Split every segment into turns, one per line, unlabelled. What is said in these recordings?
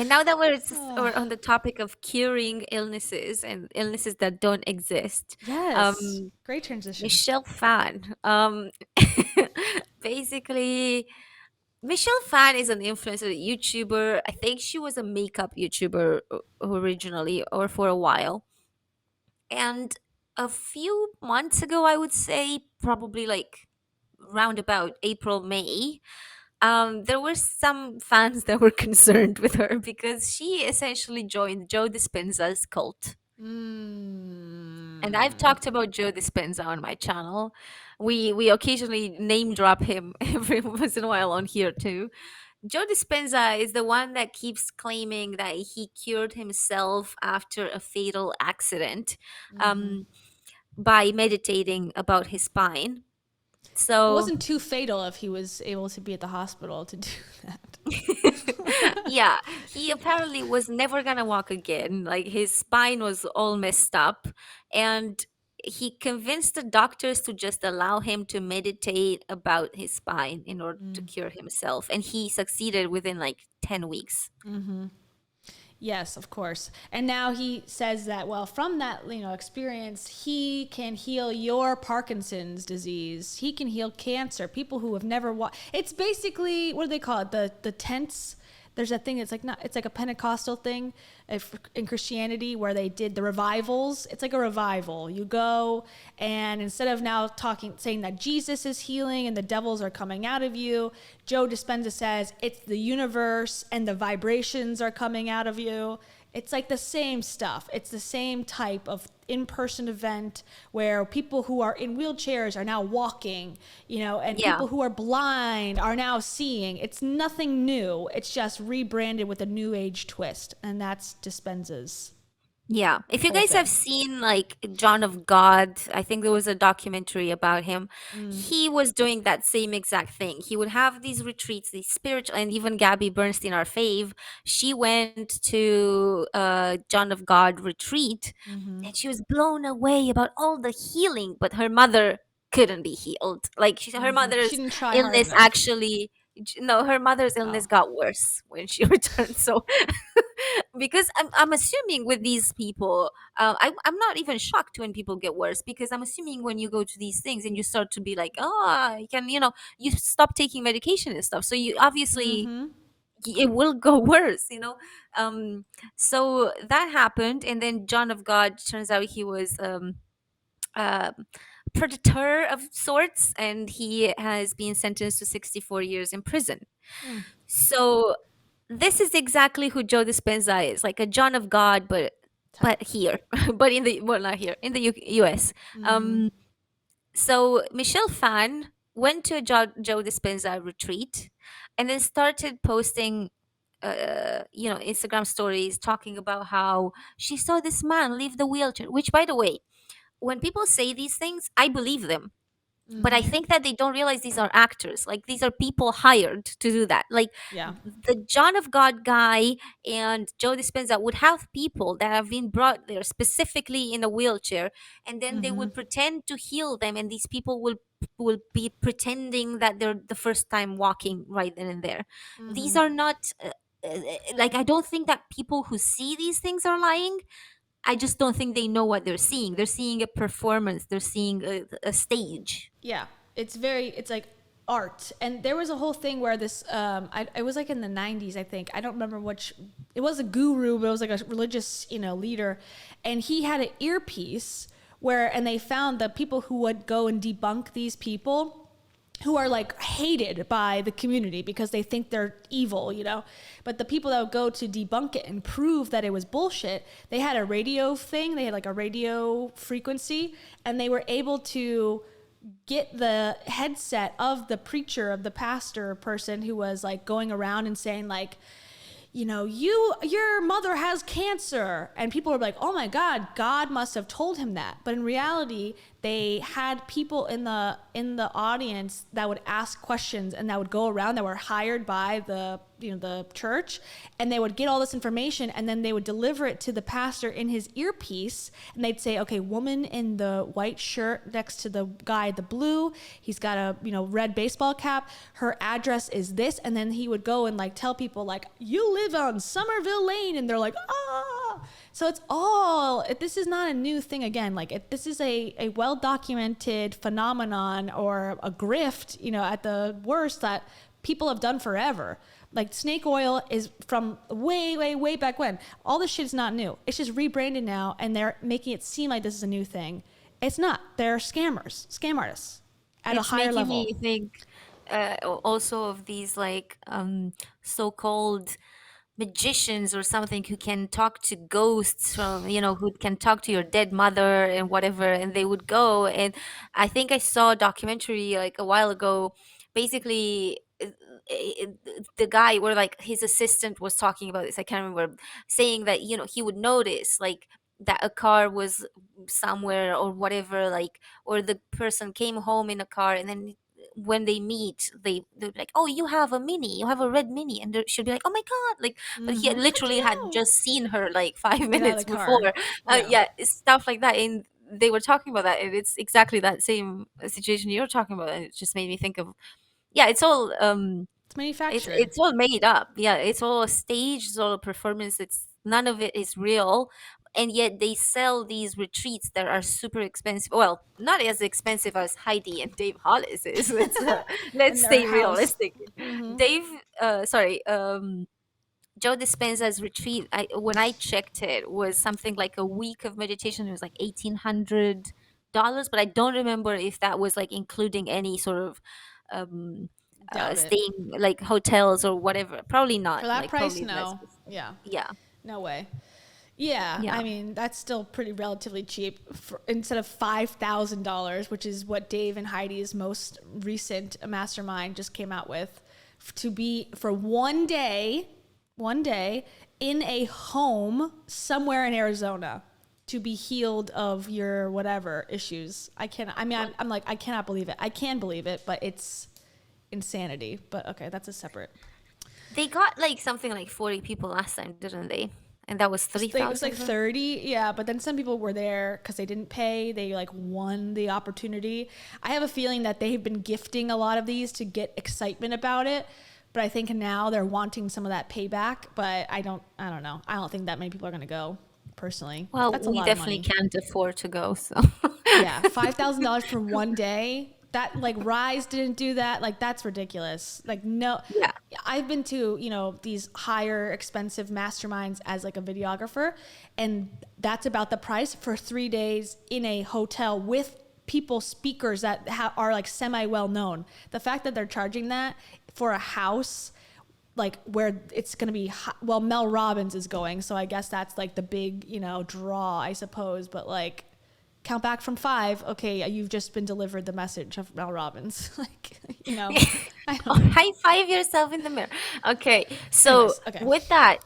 And now that we're
Oh,
on the topic of curing illnesses and illnesses that don't exist,
yes.
um,
Great transition.
Michelle Phan, basically, Michelle Phan is an influencer, YouTuber. I think she was a makeup YouTuber originally or for a while. And a few months ago, I would say, probably like round about April, May, there were some fans that were concerned with her because she essentially joined Joe Dispenza's cult. And I've
Mm.
talked about Joe Dispenza on my channel. We occasionally name drop him every once in a while on here too. Joe Dispenza is the one that keeps claiming that he cured himself after a fatal accident
Hmm.
um, by meditating about his spine.
It
So
wasn't too fatal if he was able to be at the hospital to do that.
yeah, he apparently was never gonna walk again. Like his spine was all messed up, and he convinced the doctors to just allow him to meditate about his spine in order to cure himself, and he succeeded within like 10 weeks.
Yes, of course. And now he says that, well, from that, experience, he can heal your Parkinson's disease. He can heal cancer. People who have never it's basically, what do they call it? The tents. There's a thing. It's like not. It's like a Pentecostal thing in Christianity where they did the revivals. It's like a revival. You go, and instead of now saying that Jesus is healing and the devils are coming out of you, Joe Dispenza says it's the universe and the vibrations are coming out of you. It's like the same stuff. It's the same type of in-person event where people who are in wheelchairs are now walking, and
Yeah.
people who are blind are now seeing. It's nothing new. It's just rebranded with a new age twist, and that's Dispenza's
Yeah. If you
whole
guys have
thing.
seen like John of God, I think there was a documentary about him. He was doing that same exact thing. He would have these retreats, these spiritual, and even Gabby Bernstein, our fave, she went to John of God retreat and she was blown away about all the healing, but her mother couldn't be healed. Like her
She
mother's
didn't try hard
illness
enough.
actually, no, her mother's illness
Oh.
got worse when she returned. So because I'm assuming with these people, I'm not even shocked when people get worse because I'm assuming when you go to these things and you start to be like, oh, you can, you stop taking medication and stuff. So you obviously
Mm-hmm.
it will go worse. Um, so that happened, and then John of God turns out he was uh, predator of sorts, and he has been sentenced to 64 years in prison.
Mm.
So this is exactly who Joe Dispenza is, like a John of God, but
Type.
here, but in the well, not here, in the US.
Mm-hmm.
Um, so Michelle Phan went to a Joe Dispenza retreat, and then started posting, Instagram stories talking about how she saw this man leave the wheelchair. Which, by the way, when people say these things, I believe them, but I
Mm-hmm.
think that they don't realize these are actors. Like these are people hired to do that. Like
Yeah.
the John of God guy and Joe Dispenza would have people that have been brought there specifically in a wheelchair, and then they
Mm-hmm.
would pretend to heal them, and these people will be pretending that they're the first time walking right then and there. These
Mm-hmm.
are not like, I don't think that people who see these things are lying. I just don't think they know what they're seeing. They're seeing a performance. They're seeing a stage.
Yeah, it's like art. And there was a whole thing where this it was like in the 90s, I think. I don't remember which. It was a guru, but it was like a religious, leader, and he had an earpiece and they found the people who would go and debunk these people who are like hated by the community because they think they're evil. But the people that would go to debunk it and prove that it was bullshit, they had a radio thing, they had like a radio frequency, and they were able to get the headset of the preacher, of the pastor person who was like going around and saying like, your mother has cancer, and people were like, oh my God must have told him that. But in reality, they had people in the audience that would ask questions and that would go around, that were hired by the church, and they would get all this information, and then they would deliver it to the pastor in his earpiece, and they'd say, okay, woman in the white shirt next to the guy the blue, he's got a red baseball cap, her address is this, and then he would go and like tell people like, you live on Somerville Lane, and they're like, ah. So it's all, this is not a new thing again. Like this is a well-documented phenomenon, or a grift, at the worst, that people have done forever. Like snake oil is from way, way, way back when. All this shit is not new. It's just rebranded now, and they're making it seem like this is a new thing. It's not. They're scammers, scam artists at a higher level.
It's making me think also of these like so-called magicians or something who can talk to ghosts from, who can talk to your dead mother and whatever, and they would go. And I think I saw a documentary like a while ago. Basically, the guy, where like his assistant was talking about this, I can't remember, saying that he would notice like that a car was somewhere or whatever, like, or the person came home in a car, and then when they meet, they're like, oh, you have a mini, you have a red mini, and she'll be like, oh my god, like, but he had
How'd
literally
you
had
know?
just seen her like five
Get out of
minutes
the car.
before.
Yeah.
Yeah, stuff like that. And they were talking about that, and it's exactly that same situation you're talking about, and it just made me think of, yeah, it's all
It's manufactured.
it's all made up. Yeah, it's all a stage, it's all a performance. It's none of it is real. And yet they sell these retreats that are super expensive. Well, not as expensive as Heidi and Dave Hollis is. Let's
In their
stay
house.
realistic.
Mm-hmm.
Dave, sorry, Joe Dispenza's retreat, when I checked it, was something like a week of meditation. It was like $1,800, but I don't remember if that was like including any sort of um
Doubt it.
staying like hotels or whatever. Probably
For
not.
that
Like
price,
probably less.
no. Yeah.
Yeah,
No way. Yeah,
yeah.
I mean that's still pretty relatively cheap. Instead of $5,000, which is what Dave and Heidi's most recent mastermind just came out with, to be for one day in a home somewhere in Arizona, to be healed of your whatever issues. I can't. I mean, I'm like, I cannot believe it. I can believe it, but it's insanity. But okay, that's a separate.
They got like something like 40 people last time, didn't they? And that was
It was like
3,000.
30, yeah, but then some people were there because they didn't pay. They like won the opportunity. I have a feeling that they've been gifting a lot of these to get excitement about it, but I think now they're wanting some of that payback. But I don't know. I don't think that many people are going to go. Personally,
Well,
that's a
we
lot of
definitely
money.
can't afford to go, so.
Yeah, $5,000 for one day. That like Rise didn't do that. Like that's ridiculous. Like no,
Yeah.
I've been to these higher expensive masterminds as like a videographer, and that's about the price for 3 days in a hotel with people speakers that are like semi well known. The fact that they're charging that for a house like where it's going to be well, Mel Robbins is going, so I guess that's like the big draw, I suppose. But like count back from 5. Okay, you've just been delivered the message of Mel Robbins. Like, I
Oh,
don't know.
high five yourself in the mirror. Okay, so
Anyways, okay.
with that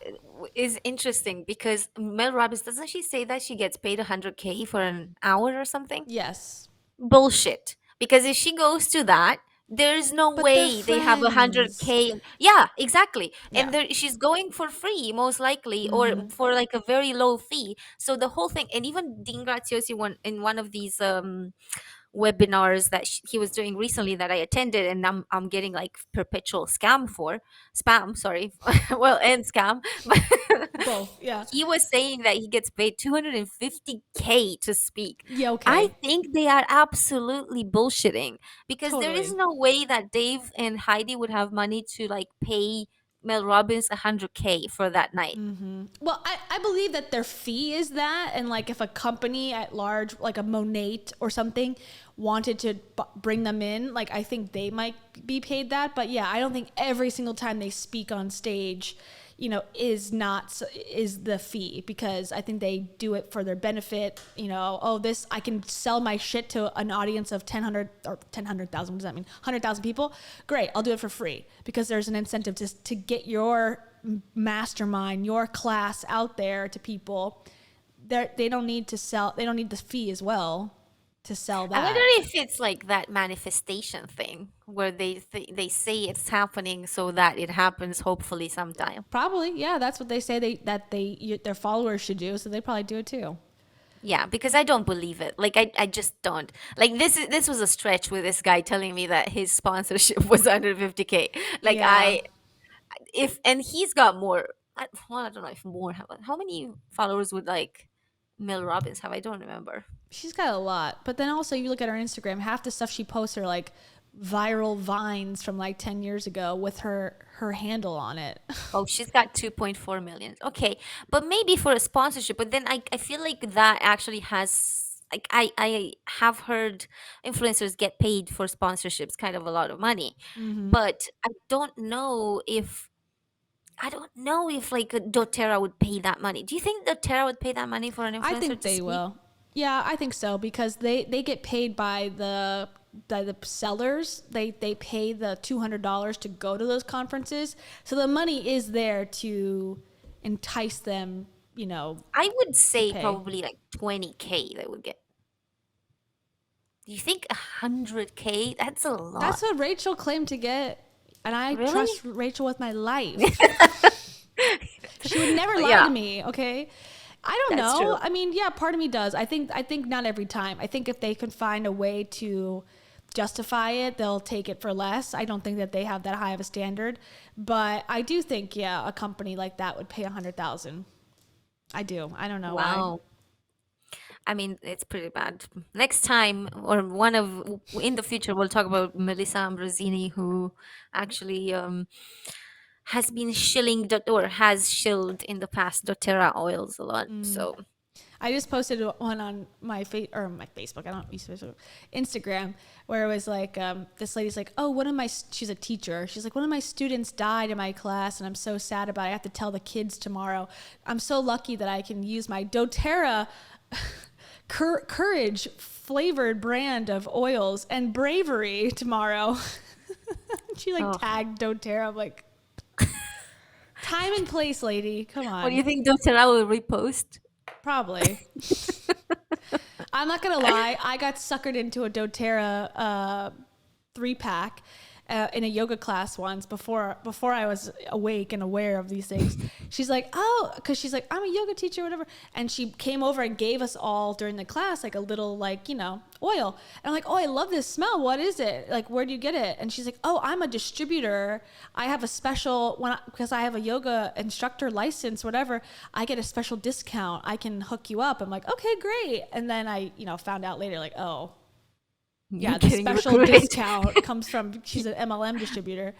is interesting because Mel Robbins, doesn't she say that she gets paid 100K for an hour or something?
Yes.
Bullshit. Because if she goes to that, there's no
But they're
way they have a hundred
friends.
k. Yeah, exactly. And
Yeah.
there, she's going for free, most likely, or for like a very low fee. So the whole thing, and even Dean Graziosi, one in one of these webinars that he was doing recently that I attended, and I'm getting like perpetual spam, sorry, well, and scam, but
Both. Yeah.
he was saying that he gets paid 250K to speak.
Yeah,
I
okay.
think they are absolutely bullshitting because there is
Totally.
no way that Dave and Heidi would have money to like pay Mel Robbins 100K for that night.
Well, I believe that their fee is that. And like if a company at large, like a Monate or something, wanted to bring them in, like I think they might be paid that. But yeah, I don't think every single time they speak on stage, is the fee, because I think they do it for their benefit. Oh, this, I can sell my shit to an audience of 10,000 or 10,000. What does that mean? 100,000 people. Great, I'll do it for free because there's an incentive to get your mastermind, your class out there to people. They don't need to sell. They don't need the fee as well. to sell
I wonder
that.
if it's like that manifestation thing where they say it's happening so that it happens hopefully sometime.
Probably, yeah. That's what they say their followers should do. So they probably do it too.
Yeah, because I don't believe it. Like I just don't. Like this was a stretch with this guy telling me that his sponsorship was 150K. Like
Yeah,
if and he's got more. Well, I don't know if more. How many followers would like Mel Robbins have? I don't remember.
she's got a lot. But then also, you look at her Instagram. Half the stuff she posts are like viral vines from like 10 years ago with her handle on it.
Oh, she's got 2.4 million. Okay, but maybe for a sponsorship. But then I feel like that actually has like I have heard influencers get paid for sponsorships, kind of a lot of money.
Hmm.
But I don't know if like doTERRA would pay that money. Do you think doTERRA would pay that money for an
I
influencer
think
to
they
speak?
will. Yeah, I think so because they get paid by the sellers. They pay the $200 to go to those conferences. So the money is there to entice them,
I would
to
say
pay.
probably like 20K they would get. Do you think 100K? That's a
That's
lot.
what Rachel claimed to get. And I
Really?
trust Rachel with my life. She would never lie
Yeah,
to me, okay? I don't
that's
know.
true.
I mean, yeah, part of me does. I think not every time. I think if they can find a way to justify it, they'll take it for less. I don't think that they have that high of a standard, but I do think yeah, a company like that would pay 100,000. I do. I don't know why.
Wow. I mean, it's pretty bad. Next time, or in the future, we'll talk about Melissa Ambrosini, who actually has been or has shilled in the past doTERRA oils a lot. So,
I just posted one on my my Facebook. I don't use Facebook, Instagram, where it was like this lady's like, oh, she's a teacher. She's like, one of my students died in my class, and I'm so sad about it. I have to tell the kids tomorrow. I'm so lucky that I can use my doTERRA courage flavored brand of oils and bravery tomorrow. She like
oh,
tagged doTERRA. I'm like, time and place, lady. Come
what do you
on.
think doTERRA will repost?
Probably. I'm not gonna lie. I got suckered into a DoTerra 3-pack in a yoga class once before I was awake and aware of these things. She's like, oh, because she's like, I'm a yoga teacher, or whatever, and she came over and gave us all during the class like a little like oil. And I'm like, oh, I love this smell. What is it? Like, where do you get it? And she's like, oh, I'm a distributor. I have a special because I have a yoga instructor license, whatever. I get a special discount. I can hook you up. I'm like, okay, great. And then I, found out later, like, oh,
You're
yeah, the
getting
special
recruited.
discount comes from she's an MLM distributor.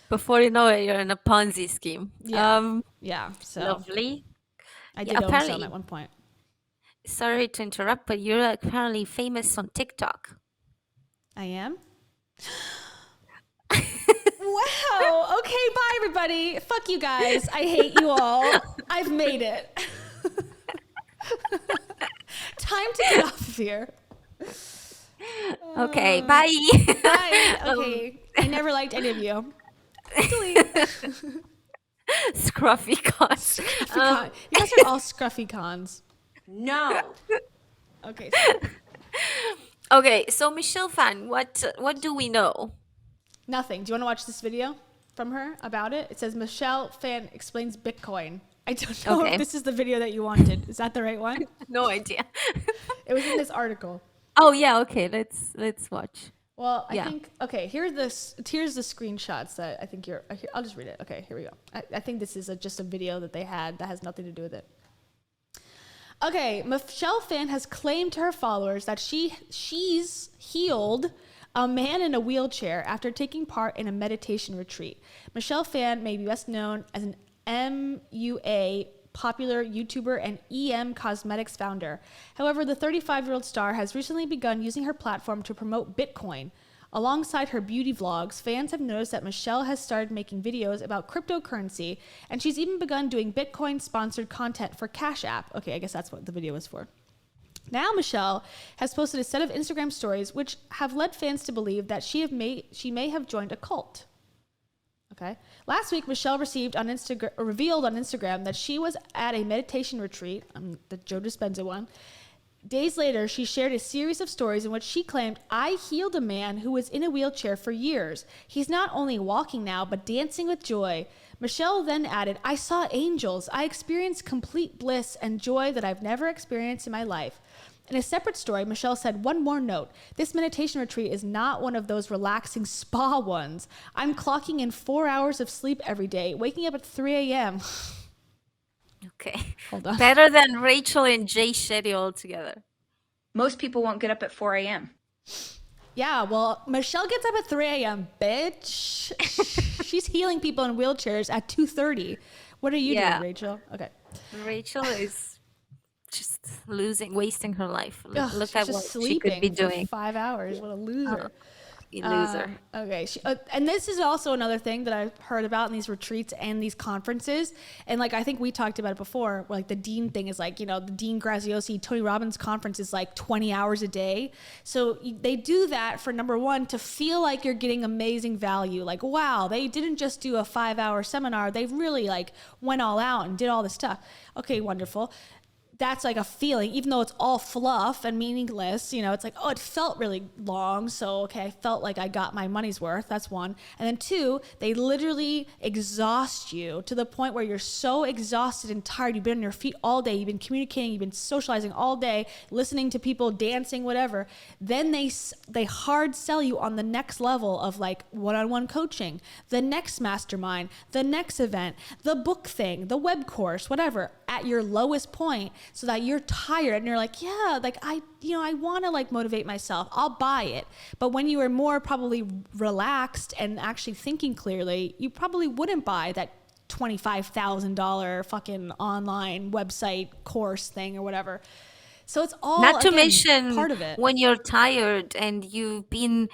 Before you know it, you're in a Ponzi scheme.
Yeah, yeah. So
Lovely.
I
Yeah,
did own some at
apparently,
one point.
sorry to interrupt, but you're apparently famous on TikTok.
I am. Wow. Okay. Bye, everybody. Fuck you guys. I hate you all. I've made it. Time to get off of here.
Okay, bye.
Bye.
um,
Okay. I never liked any of you. Delete.
scruffy cons.
Scruffy con. You guys are all scruffy cons.
No.
Okay. So
Okay, so Michelle Phan, what do we know?
nothing. Do you want to watch this video from her about it? It says Michelle Phan explains Bitcoin. I don't know
Okay,
if this is the video that you wanted. Is that the right one?
no idea.
It was in this article.
Oh yeah, okay, let's watch.
Well, I
Yeah.
think okay. Here's the screenshots that I think you're. I'll just read it. Okay, here we go. I think this is just a video that they had that has nothing to do with it. Okay, Michelle Phan has claimed to her followers that she's healed a man in a wheelchair after taking part in a meditation retreat. Michelle Phan may be best known as an MUA popular YouTuber and EM Cosmetics founder. However, the 35-year-old star has recently begun using her platform to promote Bitcoin. Alongside her beauty vlogs, fans have noticed that Michelle has started making videos about cryptocurrency, and she's even begun doing Bitcoin-sponsored content for Cash App. Okay, I guess that's what the video was for. Now Michelle has posted a set of Instagram stories which have led fans to believe that she may have joined a cult. Okay. Last week, Michelle revealed on Instagram that she was at a meditation retreat, the Joe DiSpenza one, Days later, she shared a series of stories in which she claimed, I healed a man who was in a wheelchair for years. He's not only walking now, but dancing with joy. Michelle then added, I saw angels. I experienced complete bliss and joy that I've never experienced in my life. In a separate story, Michelle said, one more note. This meditation retreat is not one of those relaxing spa ones. I'm clocking in 4 hours of sleep every day, waking up at 3 a.m.
Okay.
Hold on.
Better than Rachel and Jay Shetty all together.
Most people won't get up at 4 a.m.
Yeah, well, Michelle gets up at 3 a.m., bitch. She's healing people in wheelchairs at 2:30. What are you doing, Rachel? Okay.
Rachel is just wasting her life.
Ugh,
Look
she's
at
just
what she
sleeping
could be
for
doing.
5 hours. What a loser.
You loser.
Okay. And this is also another thing that I've heard about in these retreats and these conferences. And like, I think we talked about it before, where like the Dean thing is like, you know, the Dean Graziosi, Tony Robbins conference is like 20 hours a day. So they do that for, number one, to feel like you're getting amazing value. Like, wow, they didn't just do a 5-hour seminar. They really like went all out and did all this stuff. Okay, wonderful. That's like a feeling, even though it's all fluff and meaningless, you know, it's like, oh, it felt really long. So, okay, I felt like I got my money's worth. That's one. And then two, they literally exhaust you to the point where you're so exhausted and tired. You've been on your feet all day. You've been communicating. You've been socializing all day, listening to people, dancing, whatever. Then they hard sell you on the next level of like one-on-one coaching, the next mastermind, the next event, the book thing, the web course, whatever, at your lowest point, so that you're tired and you're like, yeah, like I want to like motivate myself. I'll buy it. But when you are more probably relaxed and actually thinking clearly, you probably wouldn't buy that $25,000 fucking online website course thing or whatever. So it's all,
Not to
again,
mention
part of it.
when you're tired and you've been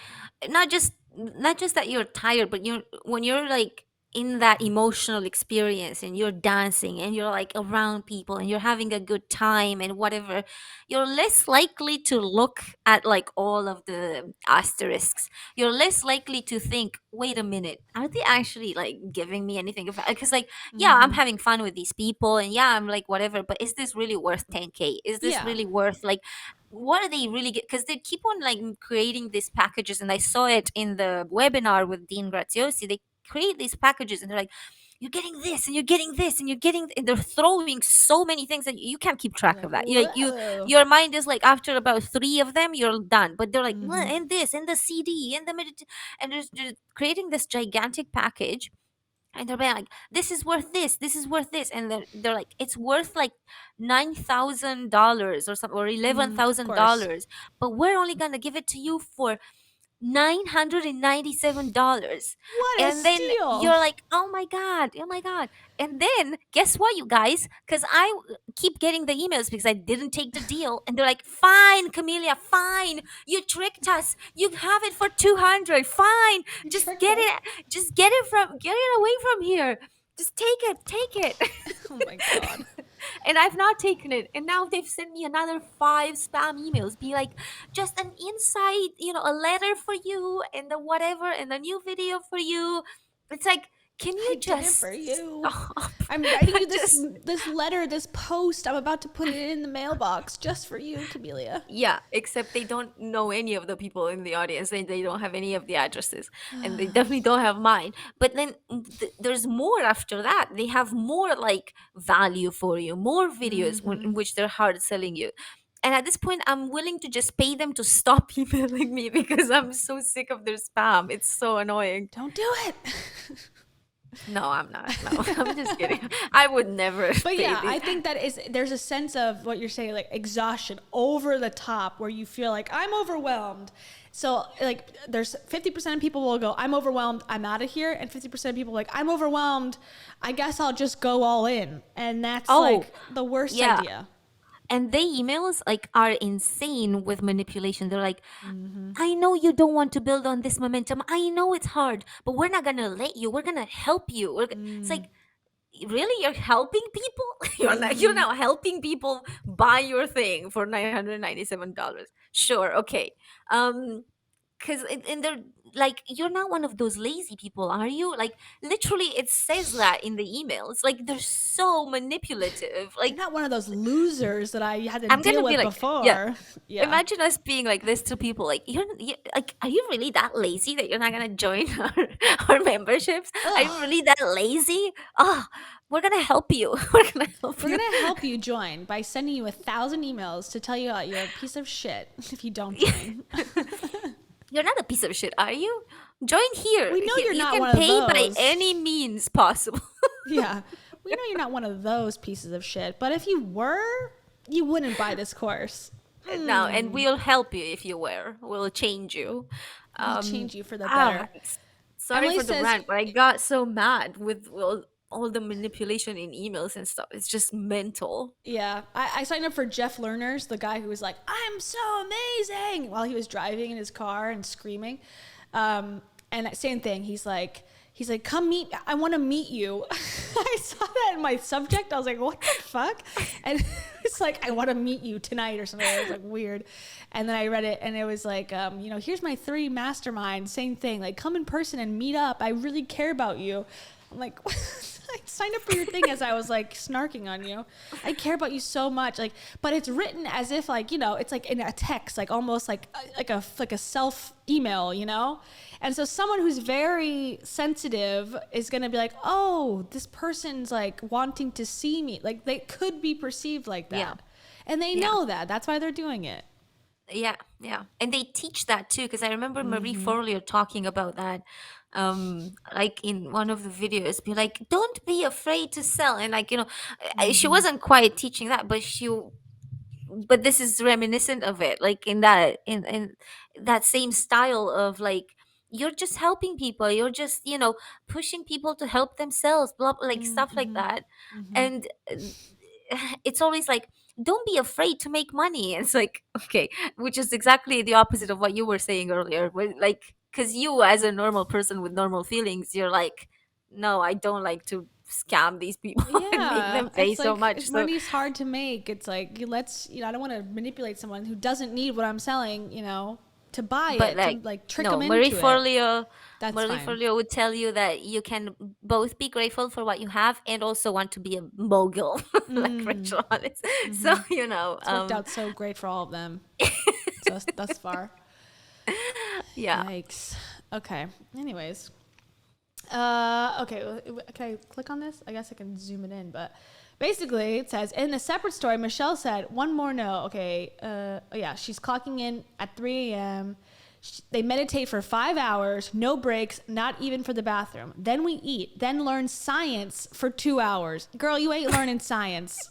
not just that you're tired, but when you're like in that emotional experience and you're dancing and you're like around people and you're having a good time and whatever, you're less likely to look at like all of the asterisks. You're less likely to think, wait a minute, are they actually like giving me anything? Because like, yeah, I'm having fun with these people and yeah, I'm like whatever, but is this really worth 10K? Is this
Yeah.
really worth like what are they really get? Because they keep on like creating these packages, and I saw it in the webinar with Dean Graziosi. They create these packages, and they're like, "You're getting this, and you're getting this, and you're getting," and they're throwing so many things that you can't keep track
Like,
of that.
whoa.
Your mind is like after about three of them, you're done. But they're like, "Well, and this, and the CD, and the and they're creating this gigantic package, and they're like, this is worth this is worth this, and they're like, it's worth like $9,000 or something, or eleven
Of
thousand
course.
dollars but we're only gonna give it to you for $997.
What a
And then
steal.
you're like, oh my god, oh my god. And then guess what, you guys, because I keep getting the emails because I didn't take the deal, and they're like, fine, Camelia, fine, you tricked us, you have it for 200, fine,
You
just
tricked
get
us.
it, get it away from here, just take it.
Oh my God.
And I've not taken it. And now they've sent me another 5 spam emails, be like, just an insight, a letter for you, and the whatever, and a new video for you. It's like, can you
I did it
just
for you.
stop?
I'm writing you
Just
this letter, this post. I'm about to put it in the mailbox just for you, Camelia.
yeah, except they don't know any of the people in the audience, and they don't have any of the addresses, and they definitely don't have mine. But then there's more after that. They have more like value for you, more videos in which they're hard selling you. And at this point, I'm willing to just pay them to stop emailing me because I'm so sick of their spam. It's so annoying.
Don't do it.
No, I'm not. No, I'm just kidding. I would never.
But
pay
yeah,
these.
I think there's a sense of what you're saying, like exhaustion over the top, where you feel like I'm overwhelmed. So like there's 50% of people will go, I'm overwhelmed, I'm out of here. And 50% of people like, I'm overwhelmed, I guess I'll just go all in. And that's like the worst
yeah.
idea.
And they emails like are insane with manipulation. They're like, I know you don't want to build on this momentum, I know it's hard, but we're not gonna let you, we're gonna help you. It's like, really, you're helping people? You're not helping people buy your thing for $997. Sure, okay. Because and they're like you're not one of those lazy people, are you? Like literally it says that in the emails. Like they're so manipulative.
You're
Like
not one of those losers that I had to
I'm
deal
gonna be
with
like, yeah.
before. Yeah.
Imagine us being like this to people. Like you like, are you really that lazy that you're not gonna join our memberships? Are you
Ugh.
really that lazy? Oh, we're gonna help you. We're gonna help
We're
you.
gonna help you join by sending you 1,000 emails to tell you how you're a piece of shit if you don't join.
You're not a piece of shit, are you? Join here.
We know you're
You
not
can
one of
pay by
those.
any means possible.
Yeah. We know you're not one of those pieces of shit, but if you were, you wouldn't buy this course.
No, and we'll help you if you were. We'll change you.
We'll change you for the
Ah,
better.
sorry
Emily
for the
says,
rant, but I got so mad with all the manipulation in emails and stuff. It's just mental.
yeah, I signed up for Jeff Lerner's, the guy who was like, I'm so amazing, while he was driving in his car and screaming. And same thing. He's like, come meet, I want to meet you. I saw that in my subject. I was like, what the fuck? And it's like, I want to meet you tonight or something. It was like weird. And then I read it and it was like, here's my 3 masterminds. Same thing. Like, come in person and meet up. I really care about you. I'm like, I signed up for your thing as I was like snarking on you. I care about you so much. Like, but it's written as if like, it's like in a text, like almost like a self email, And so someone who's very sensitive is going to be like, oh, this person's like wanting to see me. Like they could be perceived like that.
Yeah.
And they know that. That's why they're doing it.
Yeah, yeah. And they teach that too, because I remember Marie Forleo talking about that. Like in one of the videos, be like, don't be afraid to sell. And like, she wasn't quite teaching that, but this is reminiscent of it, like in that same style of like you're just helping people, you're just pushing people to help themselves, blah, like stuff like that. And it's always like, don't be afraid to make money. And it's like, okay, which is exactly the opposite of what you were saying earlier, like because you as a normal person with normal feelings, you're like, no, I don't like to scam these people and make them
Yeah,
pay
it's
so
like
much. So
money's hard to make. It's like I don't want to manipulate someone who doesn't need what I'm selling, to buy
but
it,
like,
to like trick
no,
them
Marie
into it.
Forleo,
That's
Marie
fine.
Forleo would tell you that you can both be grateful for what you have and also want to be a mogul, like Rachel Hollis. So
It's worked out so great for all of them, just thus far.
yeah.
Yikes. Okay. Anyways, okay. Can I click on this? I guess I can zoom it in, but basically it says in a separate story, Michelle said one more no. Okay. Yeah, she's clocking in at 3 a.m. They meditate for 5 hours, no breaks, not even for the bathroom. Then we eat, then learn science for 2 hours. Girl, you ain't learning science.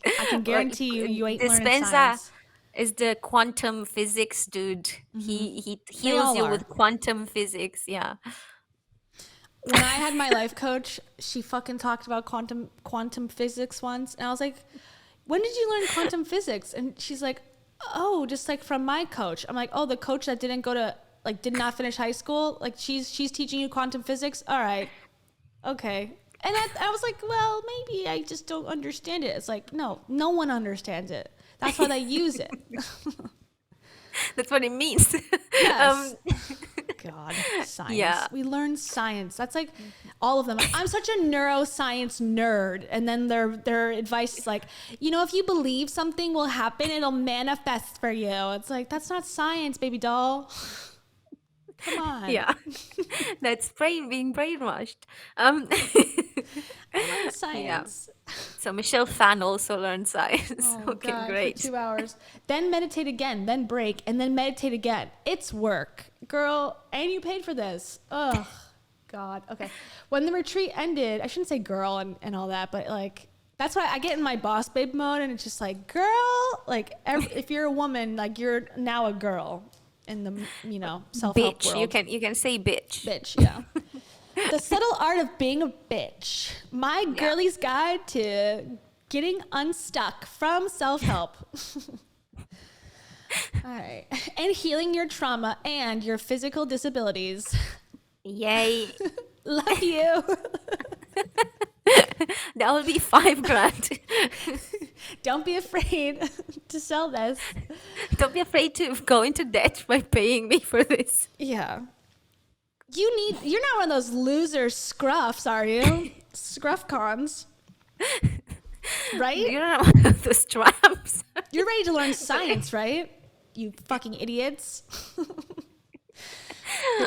I can guarantee you ain't learning
Dispenza
science.
is the quantum physics dude. He
They
heals
all
you
are.
with quantum physics. Yeah.
When I had my life coach, she fucking talked about quantum physics once, and I was like, "When did you learn quantum physics?" And she's like, "Oh, just like from my coach." I'm like, "Oh, the coach that didn't go to did not finish high school. Like she's teaching you quantum physics. All right, okay." And I was like, "Well, maybe I just don't understand it." It's like, no one understands it. That's why they use it.
That's what it means.
Yes. God, science.
Yeah.
We learn science. That's like all of them. I'm such a neuroscience nerd. And then their advice is like, if you believe something will happen, it'll manifest for you. It's like, that's not science, baby doll. Come on.
Yeah. That's being brainwashed.
I learned science.
So Michelle Phan also learned science.
Oh,
Okay,
God,
great.
for 2 hours. Then meditate again, then break, and then meditate again. It's work. Girl, and you paid for this. Ugh. God. Okay. When the retreat ended, I shouldn't say girl and all that, but like, that's why I get in my boss babe mode and it's just like, girl, like if you're a woman, like you're now a girl in the, self-help
Bitch.
world.
You can say bitch.
Bitch, yeah. The subtle art of being a bitch. My girlie's guide to getting unstuck from self-help. All right. And healing your trauma and your physical disabilities.
Yay.
Love you.
That would be $5,000.
Don't be afraid to sell this.
Don't be afraid to go into debt by paying me for this.
Yeah. You're not one of those loser scruffs, are you? Scruff cons. Right?
You're not one of those tramps.
You're ready to learn science, right? You fucking idiots.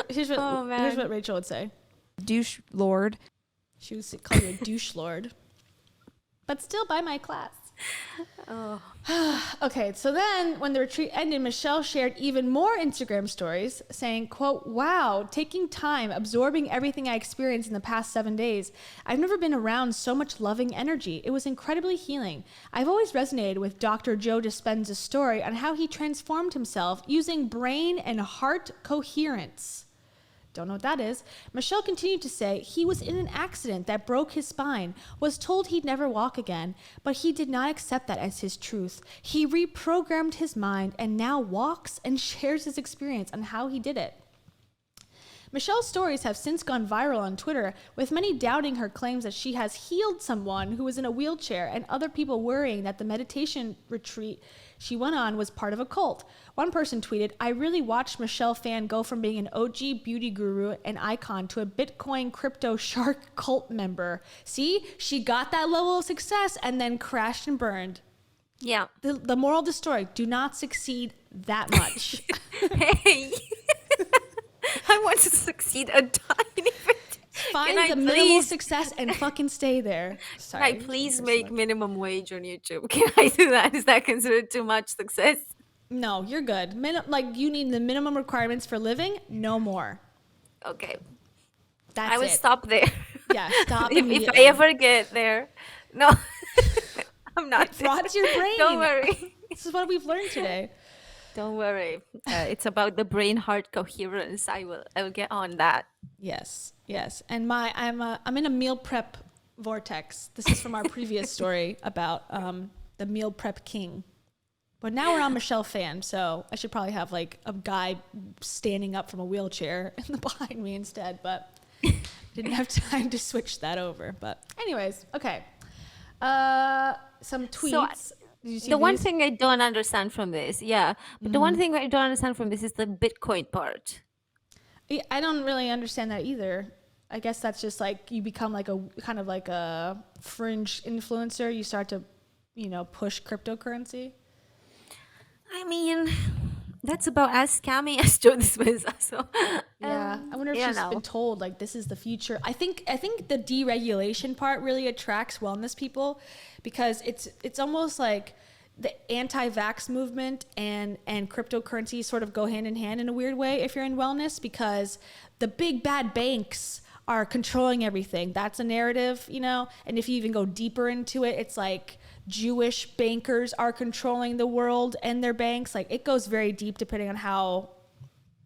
Here's what Rachel would say.
Douche lord.
She would call you a douche lord. But still buy my class.
Oh.
Okay, so then when the retreat ended, Michelle shared even more Instagram stories saying, quote, wow, taking time, absorbing everything I experienced in the past 7 days. I've never been around so much loving energy. It was incredibly healing. I've always resonated with Dr. Joe DIspenza's story on how he transformed himself using brain and heart coherence. Don't know what that is. Michelle continued to say he was in an accident that broke his spine, was told he'd never walk again, but he did not accept that as his truth. He reprogrammed his mind and now walks and shares his experience on how he did it. Michelle's stories have since gone viral on Twitter, with many doubting her claims that she has healed someone who was in a wheelchair and other people worrying that the meditation retreat she went on was part of a cult. One person tweeted, I really watched Michelle Phan go from being an OG beauty guru and icon to a Bitcoin crypto shark cult member. See, she got that level of success and then crashed and burned.
Yeah.
The moral of the story, do not succeed that much.
Hey. I want to succeed a tiny bit.
Find the minimal
please
success and fucking stay there.
Can I please make minimum wage on YouTube? Can I do that? Is that considered too much success?
No, you're good. Like you need the minimum requirements for living, no more.
Okay.
That's
I will
it.
stop there.
Yeah, stop
if I ever get there. No. I'm not.
It rots your brain.
Don't worry.
This is what we've learned today.
Don't worry. It's about the brain heart coherence. I will get on that.
Yes. And I'm in a meal prep vortex. This is from our previous story about the meal prep king. But now we're on Michelle Phan, so I should probably have like a guy standing up from a wheelchair behind me instead, but didn't have time to switch that over. But anyways, okay. Some tweets.
The one thing I don't understand from this, but the one thing I don't understand from this is the Bitcoin part.
Yeah, I don't really understand that either. I guess that's just like you become like a kind of like a fringe influencer. You start to, push cryptocurrency.
I mean, that's about as scammy as Joe DIspenza. So
yeah, I wonder if she's been told like this is the future. I think the deregulation part really attracts wellness people because it's almost like the anti-vax movement and cryptocurrency sort of go hand in hand in a weird way if you're in wellness, because the big bad banks are controlling everything. That's a narrative, and if you even go deeper into it, it's like Jewish bankers are controlling the world and their banks. Like it goes very deep depending on how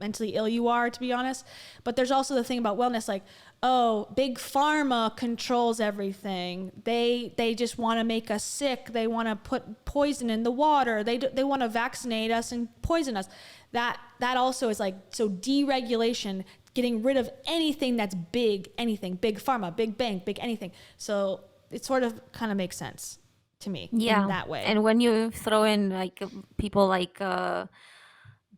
mentally ill you are, to be honest. But there's also the thing about wellness, like, oh, big pharma controls everything. They just want to make us sick. They want to put poison in the water. They want to vaccinate us and poison us. That also is like, so deregulation, getting rid of anything that's big, anything, big pharma, big bank, big anything. So it sort of kind of makes sense to me in that way.
And when you throw in like people like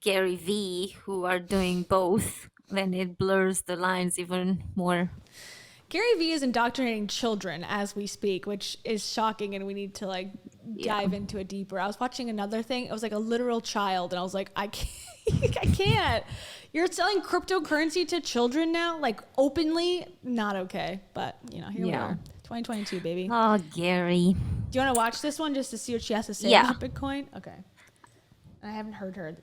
Gary V who are doing both, then it blurs the lines even more.
Gary V is indoctrinating children as we speak, which is shocking, and we need to like dive into it deeper. I was watching another thing. It was like a literal child, and I was like, I can't. I can't. You're selling cryptocurrency to children now, like openly? Not okay. But here we are, 2022, baby.
Oh, Gary.
Do you want to watch this one just to see what she has to say about Bitcoin? Okay. I haven't heard her.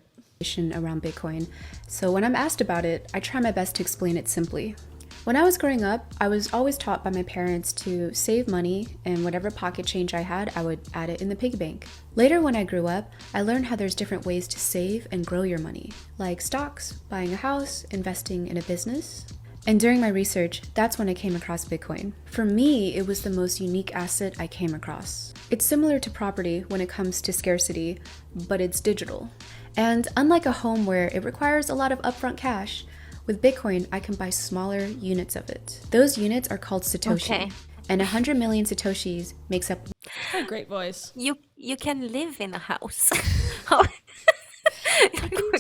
Around Bitcoin. So when I'm asked about it, I try my best to explain it simply. When I was growing up, I was always taught by my parents to save money, and whatever pocket change I had, I would add it in the piggy bank. Later when I grew up, I learned how there's different ways to save and grow your money, like stocks, buying a house, investing in a business. And during my research, that's when I came across Bitcoin. For me, it was the most unique asset I came across. It's similar to property when it comes to scarcity, but it's digital. And unlike a home where it requires a lot of upfront cash, with Bitcoin, I can buy smaller units of it. Those units are called Satoshi.
Okay.
And 100 million Satoshis makes up...
What a great voice.
You can live in a house.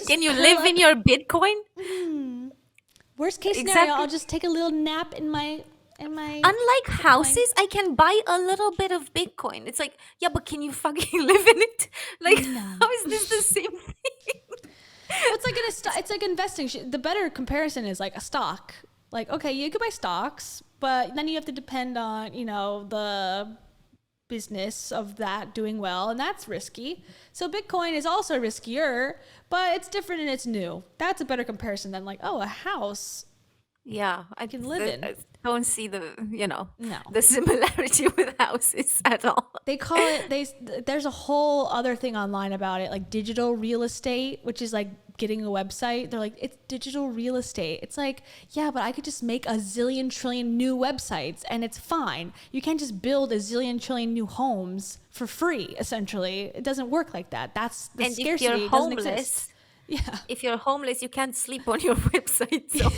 Can you live in your Bitcoin?
Worst case scenario,
Exactly.
I'll just take a little nap in my
Unlike
Bitcoin.
houses, I can buy a little bit of Bitcoin. It's like, yeah, but can you fucking live in it? Like,
No.
how is this the same thing?
Well, it's like it's like investing. The better comparison is like a stock. Like, okay, you could buy stocks, but then you have to depend on, the business of that doing well, and that's risky. So Bitcoin is also riskier, but it's different and it's new. That's a better comparison than like, oh, a house
Yeah,
I can live in.
I don't see the,
No.
the similarity with houses at all.
They call it there's a whole other thing online about it, like digital real estate, which is like getting a website. They're like, it's digital real estate. It's like, yeah, but I could just make a zillion trillion new websites and it's fine. You can't just build a zillion trillion new homes for free, essentially. It doesn't work like that. That's the
And if
scarcity.
you're
It doesn't exist.
homeless,
Yeah.
you can't sleep on your website. So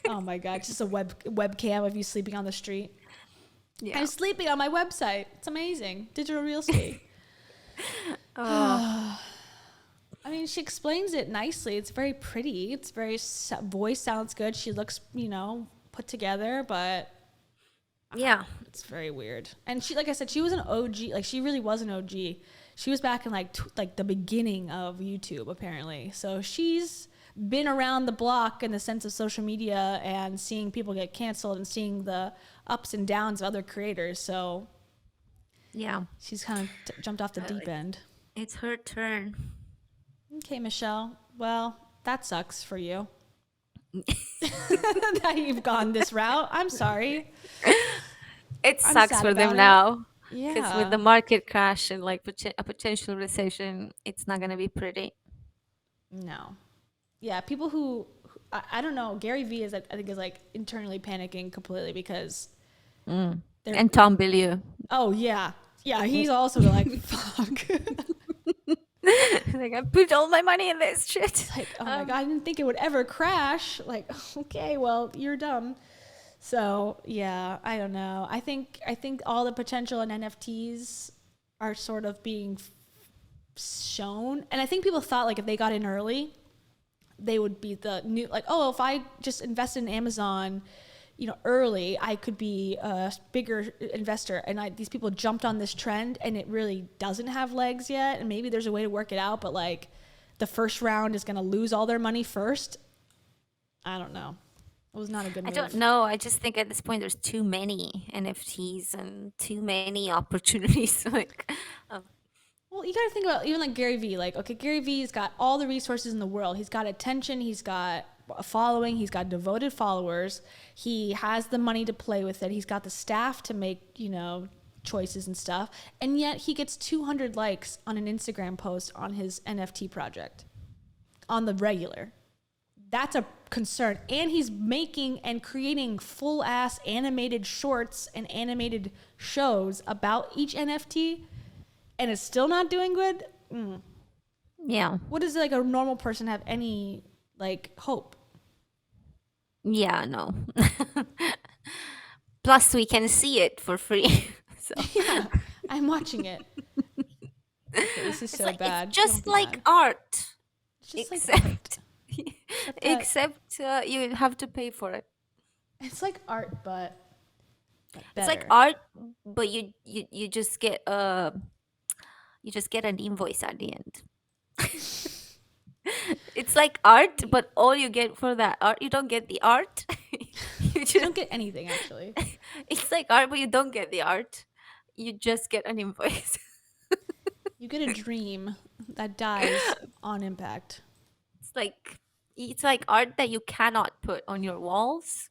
Oh my God. It's just a webcam of you sleeping on the street.
yeah.
I'm sleeping on my website. It's amazing. Digital real estate. I mean, she explains it nicely. It's very pretty. It's very voice sounds good. She looks, put together, but
Yeah.
it's very weird. And she, like I said, she was an OG. Like she really was an OG. She was back in like the beginning of YouTube, apparently. So she's been around the block in the sense of social media and seeing people get canceled and seeing the ups and downs of other creators. So
Yeah.
she's kind of jumped off the deep end.
It's her turn.
Okay, Michelle. Well, that sucks for you. That you've gone this route. I'm sorry.
It
I'm
sucks
sad
for them
about it.
now. Because
Yeah.
with the market crash and like a potential recession, it's not going to be pretty.
No. Yeah, people I don't know. Gary Vee I think is like internally panicking completely because they're.
And Tom Billieu.
Oh yeah, yeah. He's also like fuck.
Like, I put all my money in this shit.
Like, oh my God, I didn't think it would ever crash. Like, okay, well, you're dumb. So yeah, I don't know. I think all the potential in NFTs are sort of being shown, and I think people thought like if they got in early, they would be the new, like, oh, if I just invested in Amazon, early, I could be a bigger investor. And these people jumped on this trend, and it really doesn't have legs yet. And maybe there's a way to work it out, but like the first round is going to lose all their money first. I don't know. It was not a good move.
I don't know. I just think at this point there's too many NFTs and too many opportunities. Like,
Well, you got to think about even like Gary Vee. Like, okay, Gary Vee's got all the resources in the world. He's got attention. He's got a following. He's got devoted followers. He has the money to play with it. He's got the staff to make, choices and stuff. And yet he gets 200 likes on an Instagram post on his NFT project on the regular. That's a concern. And he's making and creating full ass animated shorts and animated shows about each NFT. And it's still not doing good.
yeah.
What does like a normal person have any like hope?
Yeah, no. Plus, we can see it for free. So
Yeah, I'm watching it. Okay, this is so
like,
bad.
it's just
Don't be
like
mad.
art.
It's just like
Except,
art.
except you have to pay for it.
It's like art, but
It's like
better.
art, but you just get an invoice at the end. It's like art, but all you get for that art, you don't get the art. You
You
just,
don't get anything actually.
it's like art, but you don't get the art. You just get an invoice.
You get a dream that dies on impact.
It's like art that you cannot put on your walls,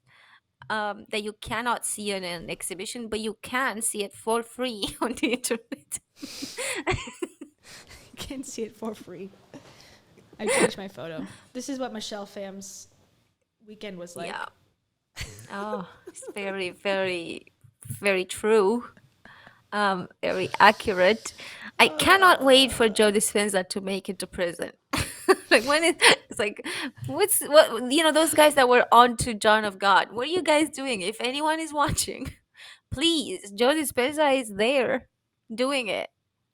that you cannot see in an exhibition, but you can see it for free on the internet.
You can't see it for free. I changed my photo. This is what Michelle Phan's weekend was like.
Yeah. Oh, it's very, very, very true. Very accurate. I cannot wait for Joe DiSpenza to make it to prison. Like it's like, what those guys that were on to John of God. What are you guys doing? If anyone is watching, please, Joe DiSpenza is there doing it.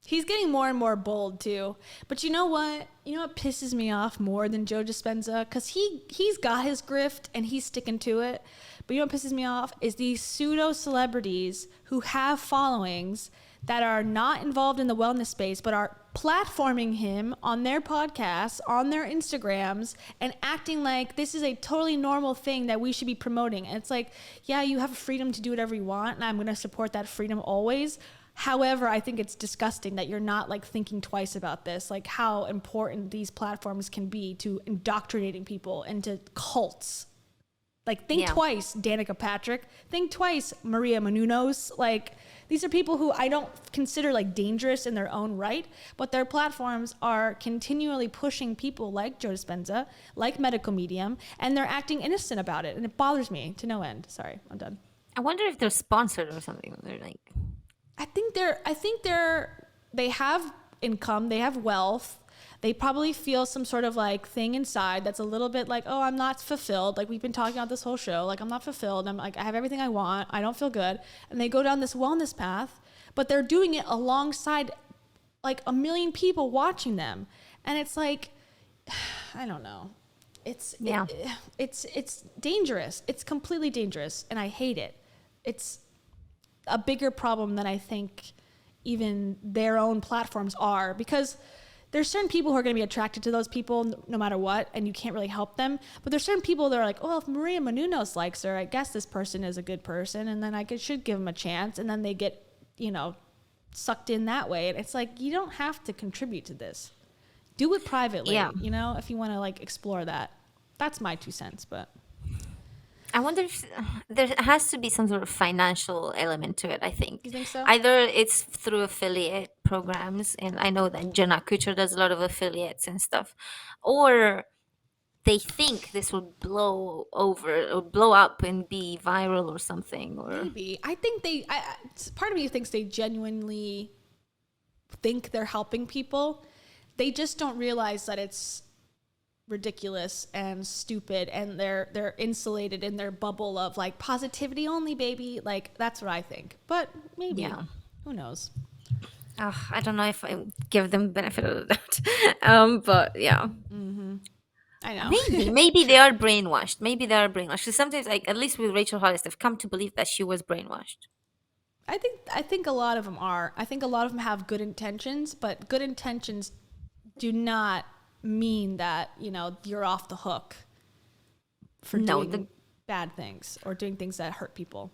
He's getting more and more bold too. But you know what? You know what pisses me off more than Joe DiSpenza? Because he's got his grift and he's sticking to it. But you know what pisses me off is these pseudo celebrities who have followings that are not involved in the wellness space, but are platforming him on their podcasts, on their Instagrams, and acting like this is a totally normal thing that we should be promoting. And it's like, yeah, you have freedom to do whatever you want, and I'm going to support that freedom always. However, I think it's disgusting that you're not like thinking twice about this, like how important these platforms can be to indoctrinating people into cults. Like, think twice, Danica Patrick. Think twice, Maria Menounos. Like, these are people who I don't consider like dangerous in their own right, but their platforms are continually pushing people like Joe DiSpenza, like Medical Medium, and they're acting innocent about it, and it bothers me to no end. Sorry, I'm done.
I wonder if they're sponsored or something. They're like,
They have income, they have wealth. They probably feel some sort of like thing inside that's a little bit like, oh, I'm not fulfilled. Like we've been talking about this whole show. Like I'm not fulfilled. I'm like, I have everything I want. I don't feel good. And they go down this wellness path, but they're doing it alongside like a million people watching them. And it's like, I don't know. It's dangerous. It's completely dangerous. And I hate it. It's a bigger problem than I think even their own platforms are, because there's certain people who are going to be attracted to those people no matter what, and you can't really help them. But there's certain people that are like, oh, if Maria Menounos likes her, I guess this person is a good person, and then should give them a chance, and then they get, sucked in that way. And it's like, you don't have to contribute to this. Do it privately, if you want to like explore that. That's my 2 cents, but...
I wonder if there has to be some sort of financial element to it, I think.
You think so?
Either it's through affiliate programs, and I know that Jenna Kutcher does a lot of affiliates and stuff, or they think this will blow over or blow up and be viral or something. Or
maybe. I think part of me thinks they genuinely think they're helping people. They just don't realize that it's ridiculous and stupid, and they're insulated in their bubble of like positivity only, baby. Like that's what I think, but maybe who knows.
I don't know if I give them benefit of the doubt. But yeah,
I know.
maybe they are brainwashed. Because sometimes, like at least with Rachel Hollis, they've come to believe that she was brainwashed.
I think a lot of them are. I think a lot of them have good intentions, but good intentions do not mean that you're off the hook for doing bad things or doing things that hurt people.